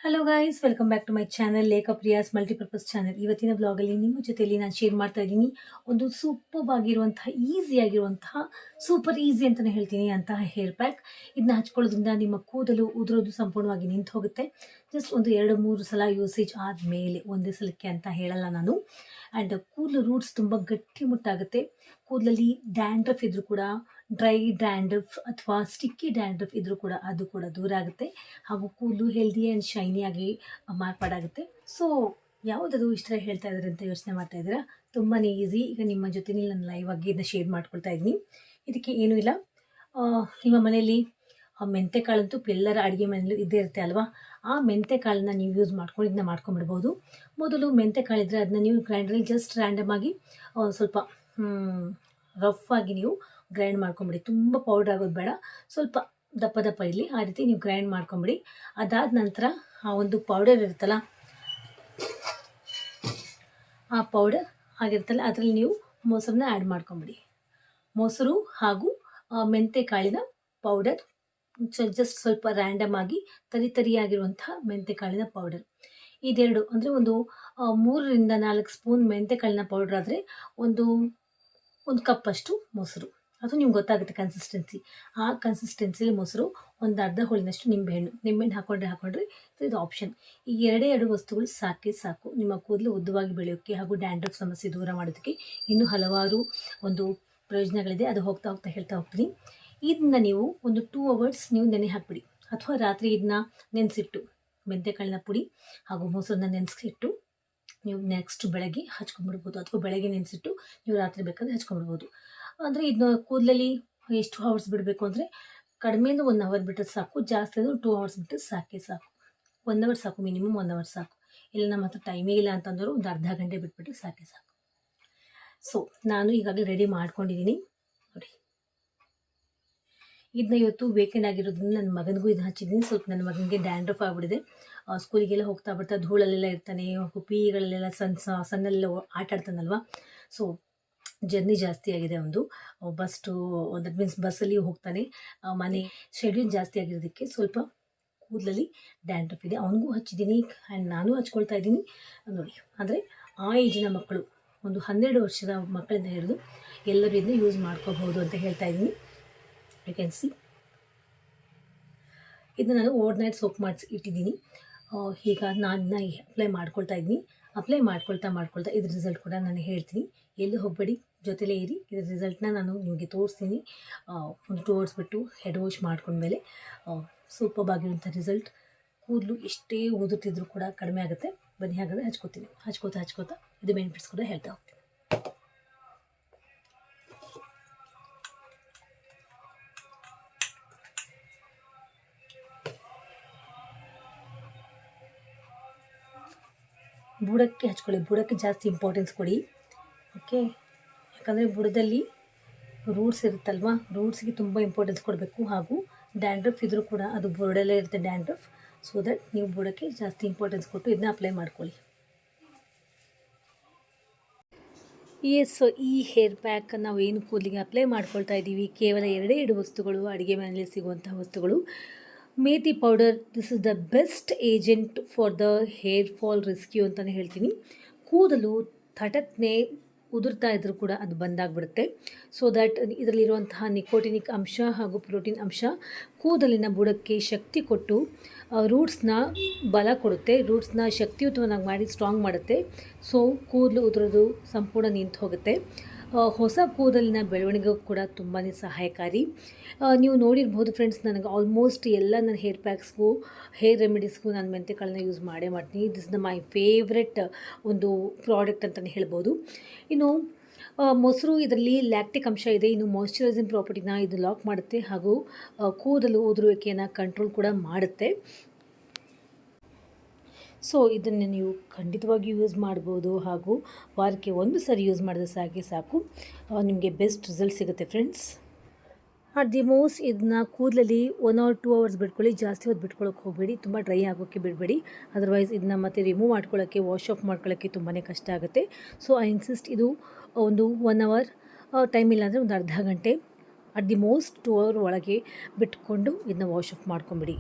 Hello guys, welcome back to my channel Lekha Priya's multipurpose channel. ಇವತ್ತಿನ ಬ್ಲಾಗಲ್ಲಿ ನಿಮ್ಮ ಜೊತೆಯಲ್ಲಿ ನಾನು ಶೇರ್ ಮಾಡ್ತಾ ಇದ್ದೀನಿ ಒಂದು ಸೂಪರ್ ಆಗಿರುವಂತಹ ಸೂಪರ್ ಈಸಿ ಅಂತಲೇ ಹೇಳ್ತೀನಿ ಅಂತಹ ಹೇರ್ ಪ್ಯಾಕ್. ಇದನ್ನ ಹಚ್ಕೊಳ್ಳೋದ್ರಿಂದ ನಿಮ್ಮ ಕೂದಲು ಉದುರೋದು ಸಂಪೂರ್ಣವಾಗಿ ನಿಂತು ಹೋಗುತ್ತೆ. ಜಸ್ಟ್ ಒಂದು 2-3 ಸಲ ಯೂಸೇಜ್ ಆದಮೇಲೆ, ಒಂದೇ ಸಲಕ್ಕೆ ಅಂತ ಹೇಳಲ್ಲ ನಾನು. ಆ್ಯಂಡ್ ಕೂದಲು ರೂಟ್ಸ್ ತುಂಬ ಗಟ್ಟಿಮುಟ್ಟಾಗುತ್ತೆ. ಕೂದಲಲ್ಲಿ ಡ್ಯಾಂಡ್ರಫ್ ಇದ್ರೂ ಕೂಡ, ಡ್ರೈ ಡ್ಯಾಂಡ್ರಫ್ ಅಥವಾ ಸ್ಟಿಕ್ಕಿ ಡ್ಯಾಂಡ್ರಫ್ ಇದ್ರೂ ಕೂಡ ಅದು ಕೂಡ ದೂರ ಆಗುತ್ತೆ. ಹಾಗೂ ಕೂದಲು ಹೆಲ್ದಿ ಆ್ಯಂಡ್ ಶೈನಿಯಾಗಿ ಮಾರ್ಪಾಡಾಗುತ್ತೆ. ಸೊ ಯಾವುದದು ಇಷ್ಟ ಹೇಳ್ತಾ ಇದ್ದಾರೆ ಅಂತ ಯೋಚನೆ ಮಾಡ್ತಾ ಇದ್ದೀರಾ? ತುಂಬಾ ಈಸಿ. ಈಗ ನಿಮ್ಮ ಜೊತೆಲಿ ನಾನು ಲೈವ್ ಆಗಿ ಇದನ್ನ ಶೇರ್ ಮಾಡ್ಕೊಳ್ತಾ ಇದ್ದೀನಿ. ಇದಕ್ಕೆ ಏನೂ ಇಲ್ಲ. ನಿಮ್ಮ ಮನೆಯಲ್ಲಿ ಮೆಂತೆಕಾಳಂತೂ ಎಲ್ಲರ ಅಡುಗೆ ಮನೆಯಲ್ಲೂ ಇದ್ದೇ ಇರುತ್ತೆ ಅಲ್ವಾ? ಆ ಮೆಂತೆಕಾಳನ್ನ ನೀವು ಯೂಸ್ ಮಾಡ್ಕೊಂಡು ಇದನ್ನ ಮಾಡ್ಕೊಂಡ್ಬಿಡ್ಬೋದು. ಮೊದಲು ಮೆಂತೆಕಾಳಿದ್ರೆ ಅದನ್ನ ನೀವು ಗ್ರೈಂಡ್ರಲ್ಲಿ ಜಸ್ಟ್ ರ್ಯಾಂಡಮ್ ಆಗಿ ಸ್ವಲ್ಪ ರಫ್ ಆಗಿ ನೀವು ಗ್ರೈಂಡ್ ಮಾಡ್ಕೊಂಬಿಡಿ. ತುಂಬ ಪೌಡರ್ ಆಗೋದು ಬೇಡ, ಸ್ವಲ್ಪ ದಪ್ಪ ದಪ್ಪ ಇರಲಿ, ಆ ರೀತಿ ನೀವು ಗ್ರೈಂಡ್ ಮಾಡ್ಕೊಂಬಿಡಿ. ಅದಾದ ನಂತರ ಆ ಒಂದು ಪೌಡರ್ ಇರುತ್ತಲ್ಲ, ಆ ಪೌಡರ್ ಆಗಿರುತ್ತಲ್ಲ ಅದರಲ್ಲಿ ನೀವು ಮೊಸರನ್ನ ಆ್ಯಡ್ ಮಾಡ್ಕೊಂಬಿಡಿ. ಮೊಸರು ಹಾಗೂ ಮೆಂತೆ ಕಾಳಿನ ಪೌಡರ್, ಜಸ್ಟ್ ಸ್ವಲ್ಪ ರ್ಯಾಂಡಮ್ ಆಗಿ ತರಿಯಾಗಿರುವಂತಹ ಮೆಂತೆ ಕಾಳಿನ ಪೌಡರ್, ಇದೆರಡು ಅಂದರೆ ಒಂದು 3-4 ಸ್ಪೂನ್ ಮೆಂತೆ ಕಾಳಿನ ಪೌಡರ್ ಆದರೆ ಒಂದು ಕಪ್ಪಷ್ಟು ಮೊಸರು. ಅದು ನಿಮ್ಗೆ ಗೊತ್ತಾಗುತ್ತೆ ಕನ್ಸಿಸ್ಟೆನ್ಸಿ. ಆ ಕನ್ಸಿಸ್ಟೆನ್ಸಿಲಿ ಮೊಸರು, ಒಂದು ಅರ್ಧ ಹೋಳಿನಷ್ಟು ನಿಂಬೆಹಣ್ಣು ಹಾಕೊಂಡ್ರೆ ಇದು ಆಪ್ಷನ್. ಈ ಎರಡು ವಸ್ತುಗಳು ಸಾಕು ನಿಮ್ಮ ಕೂದಲು ಉದ್ದವಾಗಿ ಬೆಳೆಯೋಕ್ಕೆ ಹಾಗೂ ಡ್ಯಾಂಡ್ರಫ್ ಸಮಸ್ಯೆ ದೂರ ಮಾಡೋದಕ್ಕೆ. ಇನ್ನೂ ಹಲವಾರು ಒಂದು ಪ್ರಯೋಜನಗಳಿದೆ, ಅದು ಹೋಗ್ತಾ ಹೇಳ್ತಾ ಹೋಗ್ತೀನಿ. ಇದನ್ನ ನೀವು ಒಂದು 2 ಅವರ್ಸ್ ನೀವು ನೆನೆ ಹಾಕ್ಬಿಡಿ, ಅಥವಾ ರಾತ್ರಿ ಇದನ್ನ ನೆನೆಸಿಟ್ಟು, ಮೆಂತೆಕಾಳಿನ ಪುಡಿ ಹಾಗೂ ಮೊಸರನ್ನ ನೆನೆಸಿಟ್ಟು ನೀವು ನೆಕ್ಸ್ಟ್ ಬೆಳಗ್ಗೆ ಹಚ್ಕೊಂಡ್ಬಿಡ್ಬೋದು, ಅಥವಾ ಬೆಳಗ್ಗೆ ನೆನೆಸಿಟ್ಟು ನೀವು ರಾತ್ರಿ ಬೇಕಾದ್ರೆ ಹಚ್ಕೊಂಡ್ಬಿಡ್ಬೋದು. ಅಂದರೆ ಇದನ್ನ ಕೂದಲಲ್ಲಿ ಎಷ್ಟು ಅವರ್ಸ್ ಬಿಡಬೇಕು ಅಂದರೆ, ಕಡಿಮೆಯಿಂದ 1 ಅವರ್ ಬಿಟ್ಟರೆ ಸಾಕು, ಜಾಸ್ತಿ ಅಂದರೆ 2 ಅವರ್ಸ್ ಬಿಟ್ಟರೆ ಸಾಕು. 1 ಅವರ್ ಸಾಕು, ಮಿನಿಮಮ್ 1 ಅವರ್ ಸಾಕು. ಇಲ್ಲ ನಮ್ಮ ಹತ್ರ ಟೈಮೇ ಇಲ್ಲ ಅಂತಂದರೂ ಒಂದು ಅರ್ಧ ಗಂಟೆ ಬಿಟ್ಬಿಟ್ರೆ ಸಾಕು. ಸೊ ನಾನು ಈಗಾಗಲೇ ರೆಡಿ ಮಾಡ್ಕೊಂಡಿದ್ದೀನಿ ನೋಡಿ. ಇದನ್ನ ಇವತ್ತು ವೀಕೆಂಡ್ ಆಗಿರೋದ್ರಿಂದ ನನ್ನ ಮಗನಿಗೂ ಇದನ್ನ ಹಚ್ಚಿದ್ದೀನಿ. ಸ್ವಲ್ಪ ನನ್ನ ಮಗನಿಗೆ ಡ್ಯಾಂಡ್ರಫ್ ಆಗಿಬಿಟ್ಟಿದೆ. ಸ್ಕೂಲಿಗೆಲ್ಲ ಹೋಗ್ತಾ ಬರ್ತಾ ಧೂಳಲ್ಲೆಲ್ಲ ಇರ್ತಾನೆ, ಪೀಗಳಲ್ಲೆಲ್ಲ ಸಣ್ಣಲ್ಲೆಲ್ಲ ಆಟ ಆಡ್ತಾನಲ್ವ. ಸೊ ಜರ್ನಿ ಜಾಸ್ತಿ ಆಗಿದೆ ಒಂದು ದಟ್ ಮೀನ್ಸ್ ಬಸ್ಸಲ್ಲಿ ಹೋಗ್ತಾನೆ. ಮನೆ ಶೆಡ್ಯೂಲ್ ಜಾಸ್ತಿ ಆಗಿರೋದಕ್ಕೆ ಸ್ವಲ್ಪ ಕೂದಲಲ್ಲಿ ಡ್ಯಾಂಡ್ರಫ್ ಇದೆ. ಅವನಿಗೂ ಹಚ್ಚಿದ್ದೀನಿ ಆ್ಯಂಡ್ ನಾನು ಹಚ್ಕೊಳ್ತಾ ಇದ್ದೀನಿ ನೋಡಿ. ಅಂದರೆ ಆ ಏಜಿನ ಮಕ್ಕಳು, ಒಂದು 12 ವರ್ಷದ ಮಕ್ಕಳಿಂದ ಹಿಡಿದು ಎಲ್ಲರೂ ಇದನ್ನ ಯೂಸ್ ಮಾಡ್ಕೋಬಹುದು ಅಂತ ಹೇಳ್ತಾ ಇದ್ದೀನಿ. ಯು ಕ್ಯಾನ್ ಸಿ, ಇದನ್ನ ನಾನು ಓವರ್ ನೈಟ್ ಸೋಕ್ ಮಾಡಿಸಿ ಇಟ್ಟಿದ್ದೀನಿ. ಈಗ ನಾನು ಅಪ್ಲೈ ಮಾಡ್ಕೊಳ್ತಾ ಇದ್ದೀನಿ. ಅಪ್ಲೈ ಮಾಡ್ಕೊಳ್ತಾ ಇದ್ರ ರಿಸಲ್ಟ್ ಕೂಡ ನಾನು ಹೇಳ್ತೀನಿ. ಎಲ್ಲೂ ಹೋಗಬೇಡಿ, ಜೊತೆಲೇ ಇರಿ. ಇದ್ರ ರಿಸಲ್ಟ್ನ ನಾನು ನಿಮಗೆ ತೋರಿಸ್ತೀನಿ. ಒಂದು 2 ಅವರ್ಸ್ ಬಿಟ್ಟು ಹೆಡ್ ವಾಶ್ ಮಾಡ್ಕೊಂಡ್ಮೇಲೆ ಸೂಪರ್ ಆಗಿರುವಂಥ ರಿಸಲ್ಟ್. ಕೂದಲು ಎಷ್ಟೇ ಓದುತ್ತಿದ್ರೂ ಕೂಡ ಕಡಿಮೆ ಆಗುತ್ತೆ. ಬನ್ನಿ ಹಾಗಾದರೆ ಹಚ್ಕೋತಾ ಇದು ಬೆನಿಫಿಟ್ಸ್ ಕೂಡ ಹೇಳ್ತಾ ಹೋಗ್ತೀನಿ. ಬುಡಕ್ಕೆ ಹಚ್ಕೊಳ್ಳಿ, ಬುಡಕ್ಕೆ ಜಾಸ್ತಿ ಇಂಪಾರ್ಟೆನ್ಸ್ ಕೊಡಿ. ಓಕೆ, ಯಾಕಂದರೆ ಬುಡದಲ್ಲಿ ರೂಟ್ಸ್ ಇರುತ್ತಲ್ವ, ರೂಟ್ಸ್ಗೆ ತುಂಬ ಇಂಪಾರ್ಟೆನ್ಸ್ ಕೊಡಬೇಕು. ಹಾಗೂ ಡ್ಯಾಂಡ್ರಫ್ ಇದ್ರೂ ಕೂಡ ಅದು ಬುಡದಲ್ಲೇ ಇರುತ್ತೆ ಡ್ಯಾಂಡ್ರಫ್. ಸೊ ದಟ್ ನೀವು ಬುಡಕ್ಕೆ ಜಾಸ್ತಿ ಇಂಪಾರ್ಟೆನ್ಸ್ ಕೊಟ್ಟು ಇದನ್ನ ಅಪ್ಲೈ ಮಾಡ್ಕೊಳ್ಳಿ. ಸೊ ಈ ಹೇರ್ ಪ್ಯಾಕ್ ನಾವು ಏನು ಕೂದಲಿಗೆ ಅಪ್ಲೈ ಮಾಡ್ಕೊಳ್ತಾ ಇದ್ದೀವಿ, ಕೇವಲ 2 ವಸ್ತುಗಳು, ಅಡುಗೆ ಮನೆಯಲ್ಲಿ ಸಿಗುವಂತಹ ವಸ್ತುಗಳು. Methi powder, this is the best agent for the hair fall rescue ಅಂತಲೇ ಹೇಳ್ತೀನಿ. ಕೂದಲು ಥಟಕ್ನೆ ಉದುರ್ತಾ ಇದ್ರೂ ಕೂಡ ಅದು ಬಂದಾಗ್ಬಿಡುತ್ತೆ. ಸೊ ದ್ಯಾಟ್ ಇದರಲ್ಲಿರುವಂತಹ ನಿಕೋಟಿನಿಕ್ ಅಂಶ ಹಾಗೂ ಪ್ರೋಟೀನ್ ಅಂಶ ಕೂದಲಿನ ಬುಡಕ್ಕೆ ಶಕ್ತಿ ಕೊಟ್ಟು ರೂಟ್ಸ್ನ ಬಲ ಕೊಡುತ್ತೆ, ರೂಟ್ಸ್ನ ಶಕ್ತಿಯುತವನ್ನಾಗಿ ಮಾಡಿ ಸ್ಟ್ರಾಂಗ್ ಮಾಡುತ್ತೆ. ಸೊ ಕೂದಲು ಉದುರೋದು ಸಂಪೂರ್ಣ ನಿಂತು ಹೋಗುತ್ತೆ. ಹೊಸ ಕೂದಲಿನ ಬೆಳವಣಿಗೆಗೂ ಕೂಡ ತುಂಬಾ ಸಹಾಯಕಾರಿ. ನೀವು ನೋಡಿರ್ಬೋದು ಫ್ರೆಂಡ್ಸ್, ನನಗೆ ಆಲ್ಮೋಸ್ಟ್ ಎಲ್ಲ ನನ್ನ ಹೇರ್ ಪ್ಯಾಕ್ಸ್ಗೂ, ಹೇರ್ ರೆಮಿಡೀಸ್ಗೂ ನಾನು ಮೆಂತೆಕಾಳನ್ನ ಯೂಸ್ ಮಾಡ್ತೀನಿ. ದಿಸ್ ಇಸ್ ಮೈ ಫೇವ್ರೆಟ್ ಒಂದು ಪ್ರಾಡಕ್ಟ್ ಅಂತಲೇ ಹೇಳ್ಬೋದು. ಇನ್ನು ಮೊಸರು, ಇದರಲ್ಲಿ ಲ್ಯಾಕ್ಟಿಕ್ ಅಂಶ ಇದೆ. ಇನ್ನು ಮಾಯ್ಶ್ಚರೈಸಿಂಗ್ ಪ್ರಾಪರ್ಟಿನ ಇದು ಲಾಕ್ ಮಾಡುತ್ತೆ ಹಾಗೂ ಕೂದಲು ಉದುರುವಿಕೆಯನ್ನು ಕಂಟ್ರೋಲ್ ಕೂಡ ಮಾಡುತ್ತೆ. ಸೊ ಇದನ್ನು ನೀವು ಖಂಡಿತವಾಗಿ ಯೂಸ್ ಮಾಡ್ಬೋದು, ಹಾಗೂ ವಾರಕ್ಕೆ 1 ಸರಿ ಯೂಸ್ ಮಾಡಿದ್ರೆ ಸಾಕು, ನಿಮಗೆ ಬೆಸ್ಟ್ ರಿಸಲ್ಟ್ ಸಿಗುತ್ತೆ ಫ್ರೆಂಡ್ಸ್. ಅಟ್ ದಿ ಮೋಸ್ಟ್ ಇದನ್ನ ಕೂದಲಲ್ಲಿ 1 or 2 ಅವರ್ಸ್ ಬಿಟ್ಕೊಳ್ಳಿ, ಜಾಸ್ತಿ ಹೊತ್ತು ಬಿಟ್ಕೊಳ್ಳೋಕೆ ಹೋಗಬೇಡಿ, ತುಂಬ ಡ್ರೈ ಆಗೋಕ್ಕೆ ಬಿಡಬೇಡಿ. ಅದರ್ವೈಸ್ ಇದನ್ನ ಮತ್ತೆ ರಿಮೂವ್ ಮಾಡ್ಕೊಳ್ಳೋಕ್ಕೆ, ವಾಶ್ ಆಫ್ ಮಾಡ್ಕೊಳ್ಳೋಕ್ಕೆ ತುಂಬಾ ಕಷ್ಟ ಆಗುತ್ತೆ. ಸೊ ಐ ಇನ್ಸಿಸ್ಟ್, ಇದು ಒಂದು 1 ಅವರ್, ಟೈಮ್ ಇಲ್ಲಾಂದರೆ ಒಂದು ಅರ್ಧ ಗಂಟೆ, ಅಟ್ ದಿ ಮೋಸ್ಟ್ 2 ಅವರ್ ಒಳಗೆ ಬಿಟ್ಕೊಂಡು ಇದನ್ನ ವಾಶ್ ಆಫ್ ಮಾಡ್ಕೊಂಬಿಡಿ.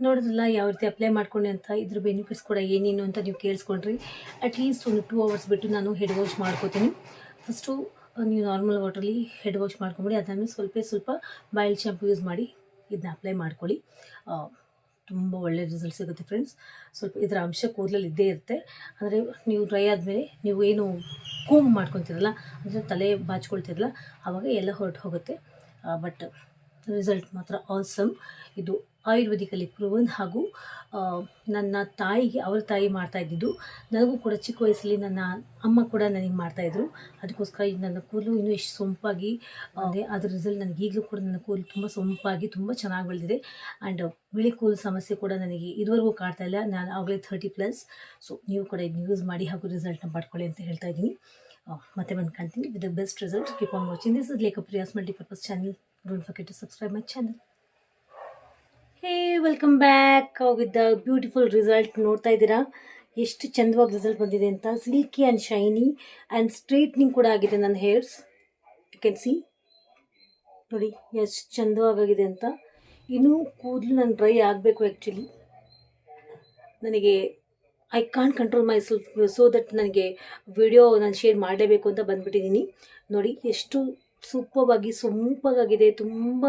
ನೋಡೋದಿಲ್ಲ ಯಾವ ರೀತಿ ಅಪ್ಲೈ ಮಾಡ್ಕೊಂಡೆ ಅಂತ, ಇದ್ರ ಬೆನಿಫಿಟ್ಸ್ ಕೂಡ ಏನೇನು ಅಂತ ನೀವು ಕೇಳಿಸ್ಕೊಂಡ್ರಿ. ಅಟ್ಲೀಸ್ಟ್ ಒಂದು 2 ಅವರ್ಸ್ ಬಿಟ್ಟು ನಾನು ಹೆಡ್ ವಾಶ್ ಮಾಡ್ಕೋತೀನಿ. ಫಸ್ಟು ನೀವು ನಾರ್ಮಲ್ ವಾಟ್ರಲ್ಲಿ ಹೆಡ್ ವಾಶ್ ಮಾಡ್ಕೊಂಬಿಡಿ. ಅದಾದಮೇಲೆ ಸ್ವಲ್ಪ ಬಾಯಿಲ್ ಶಾಂಪು ಯೂಸ್ ಮಾಡಿ ಇದನ್ನ ಅಪ್ಲೈ ಮಾಡ್ಕೊಳ್ಳಿ. ತುಂಬ ಒಳ್ಳೆ ರಿಸಲ್ಟ್ ಸಿಗುತ್ತೆ ಫ್ರೆಂಡ್ಸ್. ಸ್ವಲ್ಪ ಇದರ ಅಂಶ ಕೂದಲಲ್ಲಿ ಇದ್ದೇ ಇರುತ್ತೆ. ಅಂದರೆ ನೀವು ಡ್ರೈ ಆದಮೇಲೆ ನೀವು ಏನು ಕೂಮ್ ಮಾಡ್ಕೊತಿರಲ್ಲ, ಅಂದರೆ ತಲೆ ಬಾಚ್ಕೊಳ್ತಿರಲ್ಲ, ಆವಾಗ ಎಲ್ಲ ಹೊರಟು ಹೋಗುತ್ತೆ. ಬಟ್ ರಿಸಲ್ಟ್ ಮಾತ್ರ ಆಸಮ್. ಇದು ಆಯುರ್ವೇದಿಕಲ್ಲಿ ಪ್ರೂವನ್. ಹಾಗೂ ನನ್ನ ತಾಯಿಗೆ, ಅವರ ತಾಯಿ ಮಾಡ್ತಾಯಿದ್ದಿದ್ದು, ನನಗೂ ಕೂಡ ಚಿಕ್ಕ ವಯಸ್ಸಲ್ಲಿ ನನ್ನ ಅಮ್ಮ ಕೂಡ ನನಗೆ ಮಾಡ್ತಾಯಿದ್ರು. ಅದಕ್ಕೋಸ್ಕರ ಈಗ ನನ್ನ ಕೂದಲು ಇನ್ನೂ ಎಷ್ಟು ಸೊಂಪಾಗಿ ಅದ್ರ ರಿಸಲ್ಟ್ ನನಗೆ ಈಗಲೂ ಕೂಡ ನನ್ನ ಕೂದಲು ತುಂಬ ಸೊಂಪಾಗಿ ತುಂಬ ಚೆನ್ನಾಗಿ ಬೆಳೆದಿದೆ. ಆ್ಯಂಡ್ ಬಿಳಿ ಕೂದಲು ಸಮಸ್ಯೆ ಕೂಡ ನನಗೆ ಇದುವರೆಗೂ ಕಾಡ್ತಾ ಇಲ್ಲ. ನಾನು ಆಗಲೇ 30+. ಸೊ ನೀವು ಕೂಡ ಇದನ್ನ ಯೂಸ್ ಮಾಡಿ ಹಾಗೂ ರಿಸಲ್ಟ್ನ ಪಡ್ಕೊಳ್ಳಿ ಅಂತ ಹೇಳ್ತಾ ಇದ್ದೀನಿ. ಮತ್ತೆ ಬಂದು ಕಾಣ್ತೀನಿ with the best result. Keep on watching. This is ಲೇಖಪ್ರಿಯಾಸ್ multipurpose channel. Don't forget to subscribe my channel. Hey, welcome back with the beautiful result. ನೋಡ್ತಾ ಇದ್ದೀರಾ ಎಷ್ಟು ಚಂದವಾಗಿ ರಿಸಲ್ಟ್ ಬಂದಿದೆ ಅಂತ. Silky and shiny and straightening ಕೂಡ ಆಗಿದೆ ನನ್ನ ಹೇರ್ಸ್. ಯು ಕ್ಯಾನ್ ಸಿ, ನೋಡಿ ಎಷ್ಟು ಚಂದವಾಗಿದೆ ಅಂತ. ಇನ್ನೂ ಕೂದಲು ನಾನು ಡ್ರೈ ಆಗಬೇಕು. ಆ್ಯಕ್ಚುಲಿ ನನಗೆ I can't control my self, so that ನನಗೆ ವಿಡಿಯೋ ನಾನು ಶೇರ್ ಮಾಡಲೇಬೇಕು ಅಂತ ಬಂದುಬಿಟ್ಟಿದ್ದೀನಿ. ನೋಡಿ ಎಷ್ಟು ಸೂಪರ್ವಾಗಿ ಸೊಂಪಾಗಿದೆ, ತುಂಬ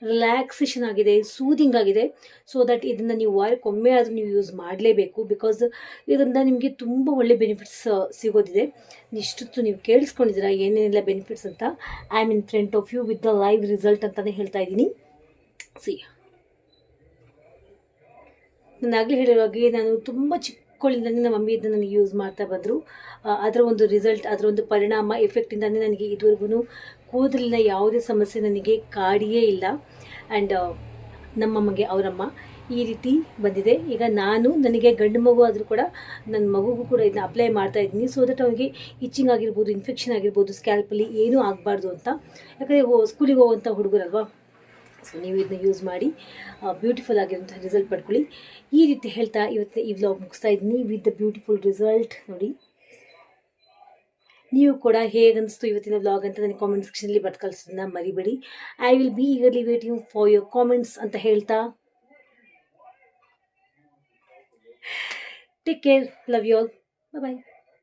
ರಿಲ್ಯಾಕ್ಸೇಷನ್ ಆಗಿದೆ, ಸೂದಿಂಗ್ ಆಗಿದೆ. ಸೊ ದಟ್ ಇದನ್ನು ನೀವು ವಾರಕ್ಕೊಮ್ಮೆ ಆದರೂ ನೀವು ಯೂಸ್ ಮಾಡಲೇಬೇಕು. ಬಿಕಾಸ್ ಇದರಿಂದ ನಿಮಗೆ ತುಂಬ ಒಳ್ಳೆ ಬೆನಿಫಿಟ್ಸ್ ಸಿಗೋದಿದೆ. ಇಷ್ಟೊತ್ತು ನೀವು ಕೇಳಿಸ್ಕೊಂಡಿದ್ದೀರಾ ಏನೇನೆಲ್ಲ ಬೆನಿಫಿಟ್ಸ್ ಅಂತ. I am in front of you with the live result ಅಂತಲೇ ಹೇಳ್ತಾ ಇದ್ದೀನಿ. ಸಿ, ನಾನು ಆಗಲೇ ಹೇಳಿರೋ ಹಾಗೆ ನಾನು ತುಂಬ ಚಿಕ್ಕವಳಿಂದಲೇ ನಮ್ಮ ಮಮ್ಮಿ ಇದನ್ನು ನನಗೆ ಯೂಸ್ ಮಾಡ್ತಾ ಬಂದರು. ಅದರ ಒಂದು ರಿಸಲ್ಟ್, ಅದರ ಒಂದು ಪರಿಣಾಮ, ಎಫೆಕ್ಟಿಂದಲೇ ನನಗೆ ಇದುವರೆಗೂ ಕೂದಲಿನ ಯಾವುದೇ ಸಮಸ್ಯೆ ನನಗೆ ಕಾಡಿಯೇ ಇಲ್ಲ. ಆ್ಯಂಡ್ ನಮ್ಮಮ್ಮಗೆ, ಅವರಮ್ಮ ಈ ರೀತಿ ಬಂದಿದೆ. ಈಗ ನನಗೆ ಗಂಡು ಮಗು ಆದರೂ ಕೂಡ ನನ್ನ ಮಗುಗೂ ಕೂಡ ಇದನ್ನ ಅಪ್ಲೈ ಮಾಡ್ತಾ ಇದ್ದೀನಿ. ಸೊ ದಟ್ ಅವನಿಗೆ ಇಚ್ಚಿಂಗ್ ಆಗಿರ್ಬೋದು, ಇನ್ಫೆಕ್ಷನ್ ಆಗಿರ್ಬೋದು, ಸ್ಕ್ಯಾಲ್ಪಲ್ಲಿ ಏನೂ ಆಗಬಾರ್ದು ಅಂತ. ಯಾಕಂದರೆ ಸ್ಕೂಲಿಗೆ ಹೋಗುವಂಥ ಹುಡುಗರಲ್ವಾ. ಸೊ ನೀವು ಇದನ್ನ ಯೂಸ್ ಮಾಡಿ ಬ್ಯೂಟಿಫುಲ್ ಆಗಿರೋಂಥ ರಿಸಲ್ಟ್ ಪಡ್ಕೊಳ್ಳಿ. ಈ ರೀತಿ ಹೇಳ್ತಾ ಇವತ್ತು ಈ ವ್ಲಾಗ್ ಮುಗಿಸ್ತಾ ಇದ್ದೀನಿ ವಿತ್ ದ ಬ್ಯೂಟಿಫುಲ್ ರಿಸಲ್ಟ್. ನೋಡಿ, ನೀವು ಕೂಡ ಹೇಗನ್ನಿಸ್ತು ಇವತ್ತಿನ ವ್ಲಾಗ್ ಅಂತ ನನಗೆ ಕಾಮೆಂಟ್ ಸೆಕ್ಷನಲ್ಲಿ ಬರೆದು ಕಳಿಸೋದನ್ನ ಮರಿಬೇಡಿ. I will be eagerly waiting for your comments ಅಂತ ಹೇಳ್ತಾ, take care, love you all, bye.